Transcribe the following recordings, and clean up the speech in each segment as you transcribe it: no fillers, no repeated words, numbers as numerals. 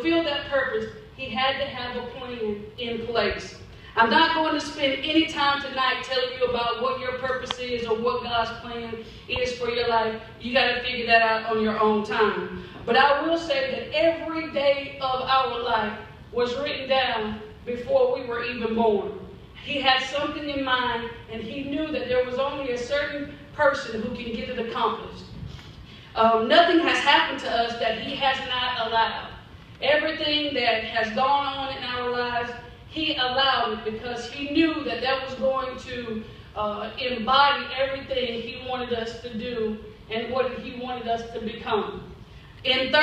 fulfill that purpose, he had to have a plan in place. I'm not going to spend any time tonight telling you about what your purpose is or what God's plan is for your life. You got to figure that out on your own time. But I will say that every day of our life was written down before we were even born. He had something in mind, and he knew that there was only a certain person who can get it accomplished. Nothing has happened to us that he has not allowed. Everything that has gone on in our lives, he allowed it because he knew that that was going to embody everything he wanted us to do and what he wanted us to become. In my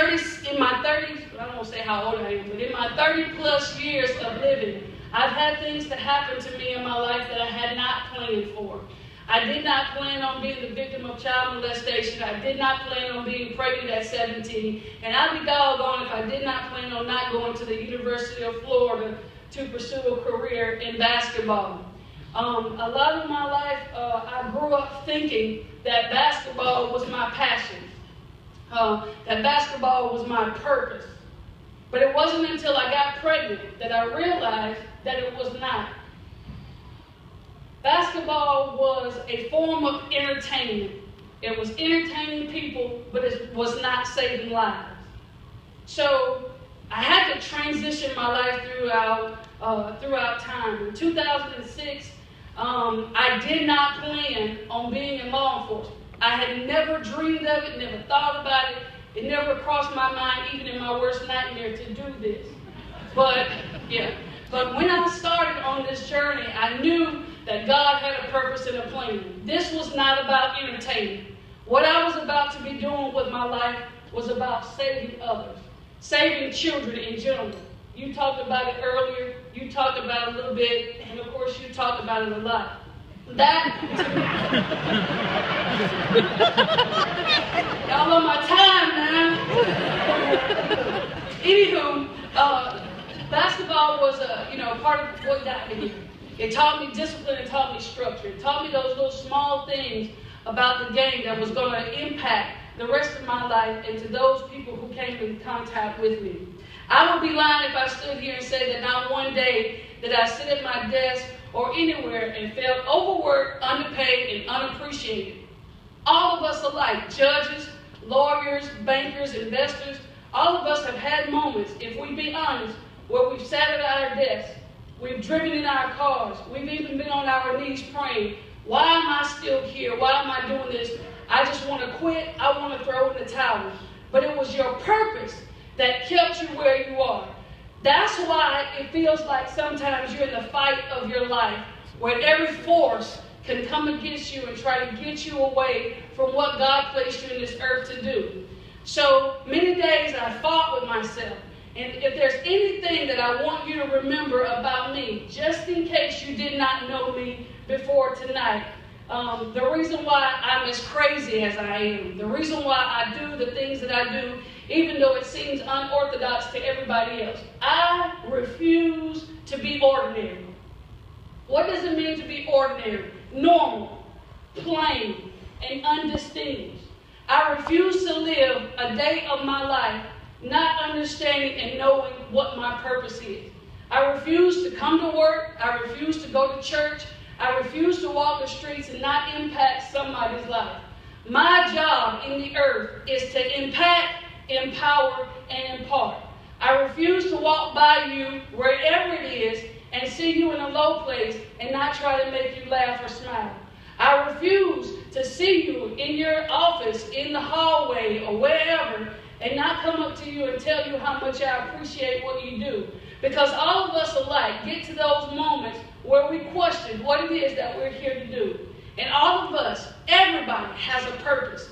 30s, I don't want to say how old I am, but in my 30 plus years of living, I've had things that happened to me in my life that I had not planned for. I did not plan on being the victim of child molestation. I did not plan on being pregnant at 17. And I'd be doggone if I did not plan on not going to the University of Florida to pursue a career in basketball. A lot of my life, I grew up thinking that basketball was my passion, that basketball was my purpose. But it wasn't until I got pregnant that I realized that it was not. Basketball was a form of entertainment. It was entertaining people, but it was not saving lives. So I had to transition my life throughout time. In 2006, I did not plan on being in law enforcement. I had never dreamed of it, never thought about it. It never crossed my mind, even in my worst nightmare, to do this. But when I started on this journey, I knew that God had a purpose and a plan. This was not about entertainment. What I was about to be doing with my life was about saving others, saving children in general. You talked about it earlier, you talked about it a little bit, and of course you talked about it a lot. Y'all on my time now. Anywho, basketball was part of what got me here. It taught me discipline, it taught me structure. It taught me those little small things about the game that was going to impact the rest of my life and to those people who came in contact with me. I would be lying if I stood here and said that not one day did I sit at my desk or anywhere and felt overworked, underpaid, and unappreciated. All of us alike, judges, lawyers, bankers, investors, all of us have had moments, if we be honest, where we've sat at our desks, we've driven in our cars, we've even been on our knees praying, why am I still here? Why am I doing this? I just want to quit. I want to throw in the towel. But it was your purpose that kept you where you are. That's why it feels like sometimes you're in the fight of your life, where every force can come against you and try to get you away from what God placed you in this earth to do. So many days I fought with myself. And if there's anything that I want you to remember about me, just in case you did not know me before tonight, the reason why I'm as crazy as I am, the reason why I do the things that I do, even though it seems unorthodox to everybody else, I refuse to be ordinary. What does it mean to be ordinary? Normal, plain, and undistinguished. I refuse to live a day of my life not understanding and knowing what my purpose is. I refuse to come to work. I refuse to go to church. I refuse to walk the streets and not impact somebody's life. My job in the earth is to impact, empower, and impart. I refuse to walk by you wherever it is and see you in a low place and not try to make you laugh or smile. I refuse to see you in your office, in the hallway, or wherever, and not come up to you and tell you how much I appreciate what you do. Because all of us alike get to those moments where we question what it is that we're here to do. And all of us, everybody has a purpose.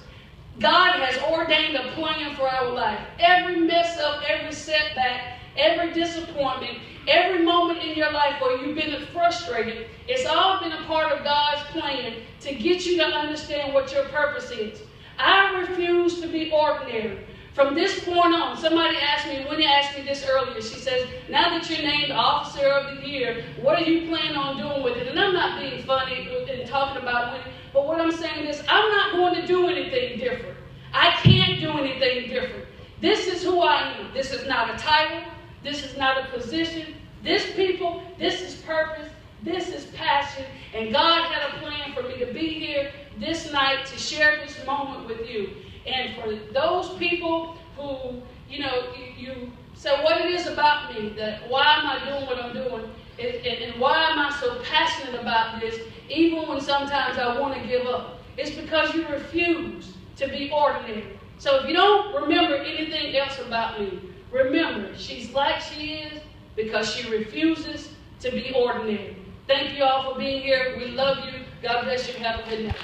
God has ordained a plan for our life. Every mess up, every setback, every disappointment, every moment in your life where you've been frustrated, it's all been a part of God's plan to get you to understand what your purpose is. I refuse to be ordinary. From this point on, somebody asked me, Winnie asked me this earlier, she says, now that you're named Officer of the Year, what are you planning on doing with it? And I'm not being funny and talking about Winnie, but what I'm saying is, I'm not going to do anything different. I can't do anything different. This is who I am. This is not a title. This is not a position. This people, this is purpose. This is passion. And God had a plan for me to be here this night to share this moment with you. And for those people who, you say what it is about me, that why am I doing what I'm doing, and why am I so passionate about this, even when sometimes I want to give up. It's because you refuse to be ordinary. So if you don't remember anything else about me, remember, she's like she is because she refuses to be ordinary. Thank you all for being here. We love you. God bless you. Have a good night.